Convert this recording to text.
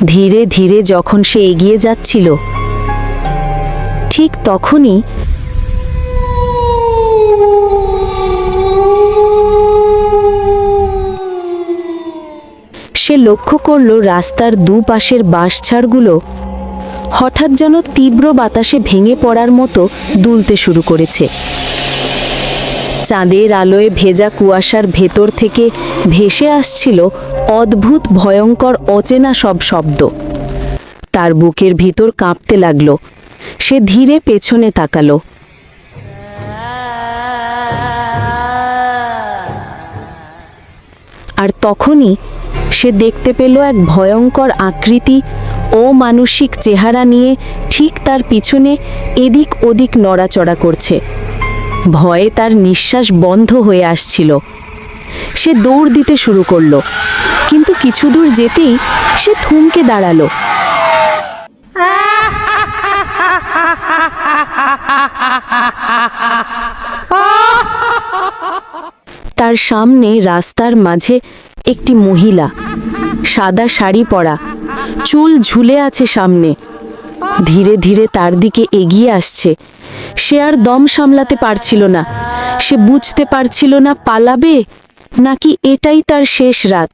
ধীরে ধীরে যখন সে এগিয়ে যাচ্ছিল, ঠিক তখনই সে লক্ষ্য করল রাস্তার দুপাশের বাঁশঝাড়গুলো হঠাৎ যেন তীব্র বাতাসে ভেঙে পড়ার মতো দুলতে শুরু করেছে। চাঁদের আলোয় ভেজা কুয়াশার ভেতর থেকে ভেসে আসছিল অদ্ভুত ভয়ঙ্কর অচেনা সব শব্দ। তার বুকের ভিতর কাঁপতে লাগল। সে ধীরে পেছনে তাকালো। আর তখনই সে দেখতে পেল এক ভয়ঙ্কর আকৃতি ও মানসিক চেহারা নিয়ে ঠিক তার পিছনে এদিক ওদিক নড়াচড়া করছে। ভয়ে তার নিঃশ্বাস বন্ধ হয়ে আসছিল। সে দৌড় দিতে শুরু করলো, কিন্তু কিছু দূর যেতেই সে থমকে দাঁড়ালো। তার সামনে রাস্তার মাঝে একটি মহিলা, সাদা শাড়ি পরা, চুল ঝুলে আছে সামনে, ধীরে ধীরে তার দিকে এগিয়ে আসছে। সে আর দম সামলাতে পারছিল না। সে বুঝতে পারছিল না পালাবে নাকি এটাই তার শেষ রাত।